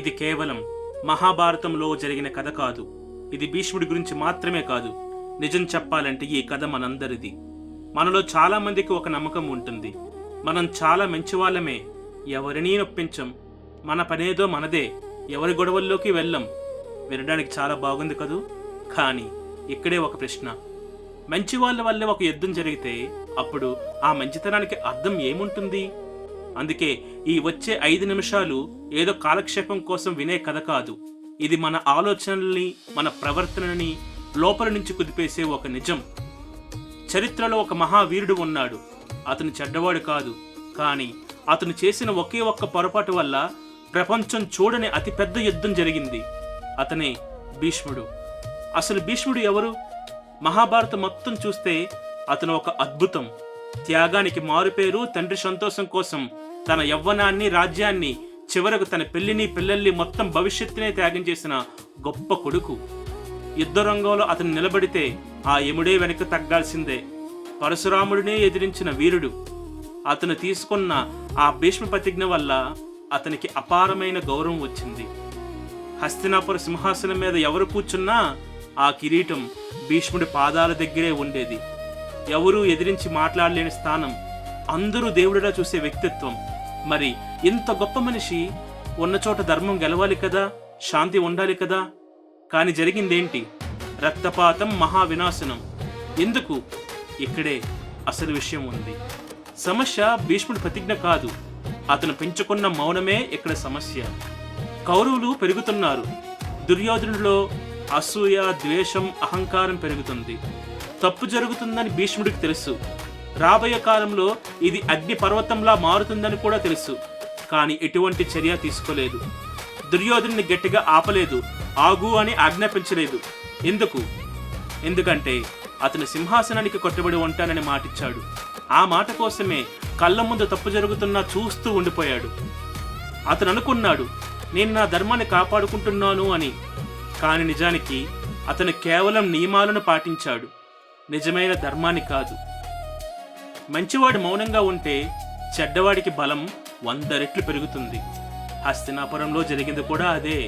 ఇది కేవలం మహాభారతంలో జరిగిన కథ కాదు. ఇది భీష్ముడి గురించి మాత్రమే కాదు. నిజం చెప్పాలంటే ఈ కథ మనందరిది. మనలో చాలా మందికి ఒక నమ్మకం ఉంటుంది, మనం చాలా మంచివాళ్ళమే, ఎవరినీ నొప్పించం, మన పనేదో మనదే, ఎవరి గొడవల్లోకి వెళ్ళం. వినడానికి చాలా బాగుంది కదూ. కానీ ఇక్కడే ఒక ప్రశ్న, మంచి వాళ్ళ వల్లే ఒక యుద్ధం జరిగితే అప్పుడు ఆ మంచితనానికి అర్థం ఏముంటుంది? అందుకే ఈ వచ్చే 5 నిమిషాలు ఏదో కాలక్షేపం కోసం వినే కథ కాదు. ఇది మన ఆలోచనల్ని, మన ప్రవర్తనని లోపల నుంచి కుదిపేసే ఒక నిజం. చరిత్రలో ఒక మహావీరుడు ఉన్నాడు. అతను చెడ్డవాడు కాదు, కానీ అతను చేసిన ఒకే ఒక్క పొరపాటు వల్ల ప్రపంచం చూడని అతిపెద్ద యుద్ధం జరిగింది. అతనే భీష్ముడు. అసలు భీష్ముడు ఎవరు? మహాభారతం మొత్తం చూస్తే అతను ఒక అద్భుతం. త్యాగానికి మారుపేరు. తండ్రి సంతోషం కోసం తన యవ్వనాన్ని, రాజ్యాన్ని, చివరకు తన పెళ్లిని, పిల్లల్ని, మొత్తం భవిష్యత్తునే త్యాగం చేసిన గొప్ప కొడుకు. యుద్ధ రంగంలో అతను నిలబడితే ఆ యముడే వెనక్కి తగ్గాల్సిందే. పరశురాముడినే ఎదిరించిన వీరుడు. అతను తీసుకున్న ఆ భీష్మ ప్రతిజ్ఞ వల్ల అతనికి అపారమైన గౌరవం వచ్చింది. హస్తినాపుర సింహాసనం మీద ఎవరు కూర్చున్నా ఆ కిరీటం భీష్ముడి పాదాల దగ్గరే ఉండేది. ఎవరూ ఎదిరించి మాట్లాడలేని స్థానం, అందరూ దేవుడిలా చూసే వ్యక్తిత్వం. మరి ఇంత గొప్ప మనిషి ఉన్న చోట ధర్మం గెలవాలి కదా, శాంతి ఉండాలి కదా. కాని జరిగిందేంటి? రక్తపాతం, మహావినాశనం. ఎందుకు? ఇక్కడే అసలు విషయం ఉంది. సమస్య భీష్ముడి ప్రతిజ్ఞ కాదు, అతను పెంచుకున్న మౌనమే ఇక్కడ సమస్య. కౌరవులు పెరుగుతున్నారు. దుర్యోధనుడిలో అసూయ, ద్వేషం, అహంకారం పెరుగుతుంది. తప్పు జరుగుతుందని భీష్ముడికి తెలుసు. రాబోయే కాలంలో ఇది అగ్ని పర్వతంలా మారుతుందని కూడా తెలుసు. కానీ ఎటువంటి చర్య తీసుకోలేదు. దుర్యోధనుని గట్టిగా ఆపలేదు, ఆగు అని ఆజ్ఞాపించలేదు. ఎందుకంటే అతను సింహాసనానికి కట్టుబడి ఉంటానని మాటిచ్చాడు. ఆ మాట కోసమే కళ్ళ ముందు తప్పు జరుగుతున్నా చూస్తూ ఉండిపోయాడు. అతను అనుకున్నాడు, నేను నా ధర్మాన్ని కాపాడుకుంటున్నాను అని. కాని నిజానికి అతను కేవలం నియమాలను పాటించాడు, నిజమైన ధర్మాన్ని కాదు. మంచివాడు మౌనంగా ఉంటే చెడ్డవాడికి బలం 100 రెట్లు పెరుగుతుంది. హస్తినాపురంలో జరిగింది కూడా అదే.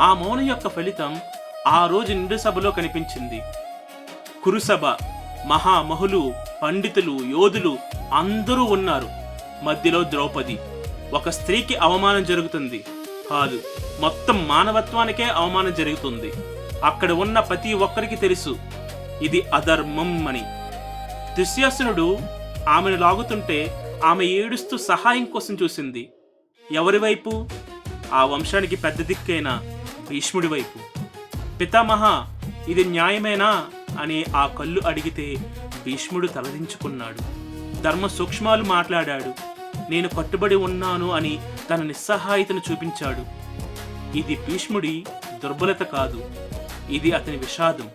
ఆ మౌనం యొక్క ఫలితం ఆ రోజు నిండు సభలో కనిపించింది. కురుసభ, మహామహులు, పండితులు, యోధులు అందరూ ఉన్నారు. మధ్యలో ద్రౌపది. ఒక స్త్రీకి అవమానం జరుగుతుంది కాదు, మొత్తం మానవత్వానికే అవమానం జరుగుతుంది. అక్కడ ఉన్న ప్రతి ఒక్కరికి తెలుసు ఇది అధర్మం అని. దుశ్శాసనుడు ఆమెను లాగుతుంటే ఆమె ఏడుస్తూ సహాయం కోసం చూసింది. ఎవరి వైపు? ఆ వంశానికి పెద్ద దిక్కైన భీష్ముడి వైపు. పితామహ, ఇది న్యాయమేనా అని ఆ కళ్ళు అడిగితే భీష్ముడు తలదించుకున్నాడు. ధర్మ సూక్ష్మాలు మాట్లాడాడు. నేను కట్టుబడి ఉన్నాను అని తన నిస్సహాయతను చూపించాడు. ఇది భీష్ముడి దుర్బలత కాదు, ఇది అతని విషాదం.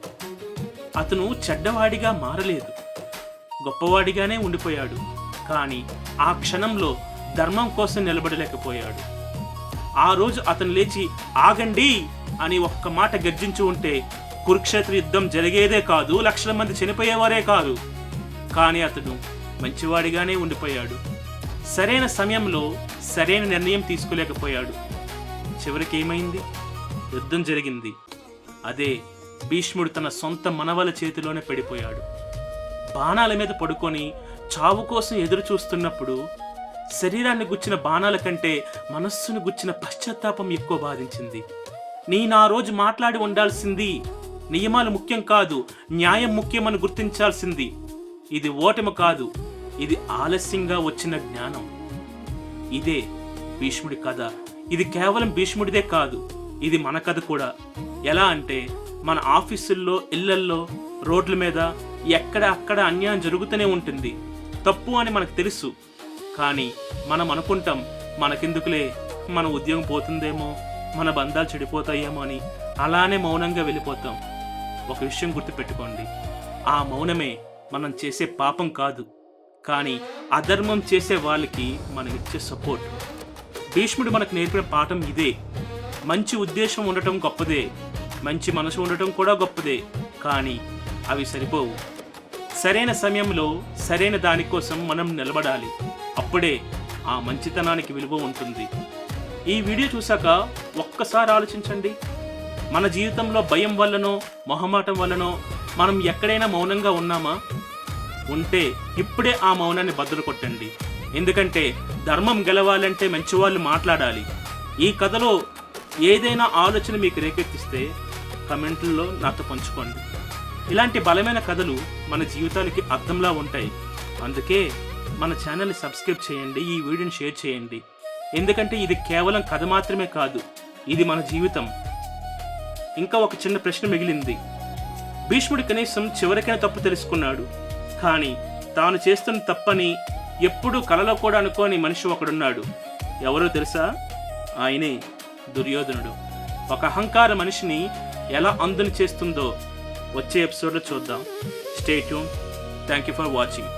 అతను చెడ్డవాడిగా మారలేదు, గొప్పవాడిగానే ఉండిపోయాడు. కానీ ఆ క్షణంలో ధర్మం కోసం నిలబడలేకపోయాడు. ఆ రోజు అతను లేచి ఆగండి అని ఒక్క మాట గర్జించి ఉంటే కురుక్షేత్ర యుద్ధం జరిగేదే కాదు, లక్షల మంది చనిపోయేవారే కాదు. కానీ అతను మంచివాడిగానే ఉండిపోయాడు. సరైన సమయంలో సరైన నిర్ణయం తీసుకోలేకపోయాడు. చివరికి ఏమైంది? యుద్ధం జరిగింది. అదే భీష్ముడు తన సొంత మనవల చేతిలోనే పడిపోయాడు. బాణాల మీద పడుకొని చావు కోసం ఎదురు చూస్తున్నప్పుడు శరీరాన్ని గుచ్చిన బాణాల కంటే మనస్సును గుచ్చిన పశ్చాత్తాపం ఎక్కువ బాధించింది. నేను ఆ రోజు మాట్లాడి ఉండాల్సింది. నియమాలు ముఖ్యం కాదు, న్యాయం ముఖ్యమని గుర్తించాల్సింది. ఇది ఓటమి కాదు, ఇది ఆలస్యంగా వచ్చిన జ్ఞానం. ఇదే భీష్ముడి కథ. ఇది కేవలం భీష్ముడిదే కాదు, ఇది మన కథ కూడా. ఎలా అంటే మన ఆఫీసుల్లో, ఇళ్లల్లో, రోడ్ల మీద ఎక్కడ అక్కడ అన్యాయం జరుగుతూనే ఉంటుంది. తప్పు అని మనకు తెలుసు. కానీ మనం అనుకుంటాం, మనకెందుకులే, మన ఉద్యోగం పోతుందేమో, మన బంధాలు చెడిపోతాయేమో అని అలానే మౌనంగా వెళ్ళిపోతాం. ఒక విషయం గుర్తుపెట్టుకోండి, ఆ మౌనమే మనం చేసే పాపం కాదు, కానీ అధర్మం చేసే వాళ్ళకి మనం ఇచ్చే సపోర్ట్. భీష్ముడు మనకు నేర్పిన పాఠం ఇదే. మంచి ఉద్దేశం ఉండటం గొప్పదే, మంచి మనసు ఉండటం కూడా గొప్పదే, కానీ అవి సరిపోవు. సరైన సమయంలో సరైన దానికోసం మనం నిలబడాలి. అప్పుడే ఆ మంచితనానికి విలువ ఉంటుంది. ఈ వీడియో చూశాక ఒక్కసారి ఆలోచించండి. మన జీవితంలో భయం వల్లనో మొహమాటం వల్లనో మనం ఎక్కడైనా మౌనంగా ఉన్నామా? ఉంటే ఇప్పుడే ఆ మౌనాన్ని బద్దలు కొట్టండి. ఎందుకంటే ధర్మం గెలవాలంటే మంచివాళ్ళు మాట్లాడాలి. ఈ కథలో ఏదైనా ఆలోచన మీకు రేకెత్తిస్తే కమెంట్లలో నాతో పంచుకోండి. ఇలాంటి బలమైన కథలు మన జీవితాలకి అర్థంలా ఉంటాయి. అందుకే మన ఛానల్ని సబ్స్క్రైబ్ చేయండి, ఈ వీడియోని షేర్ చేయండి. ఎందుకంటే ఇది కేవలం కథ మాత్రమే కాదు, ఇది మన జీవితం. ఇంకా ఒక చిన్న ప్రశ్న మిగిలింది. భీష్ముడు కనీసం చివరికైనా తప్పు తెలుసుకున్నాడు. కానీ తాను చేస్తున్న తప్పని ఎప్పుడూ కలలో కూడా అనుకోని మనిషి ఒకడున్నాడు. ఎవరో తెలుసా? ఆయనే దుర్యోధనుడు. ఒక అహంకార మనిషిని ఎలా అందుని చేస్తుందో వచ్చే ఎపిసోడ్లో చూద్దాం. Stay tune. Thank you for watching.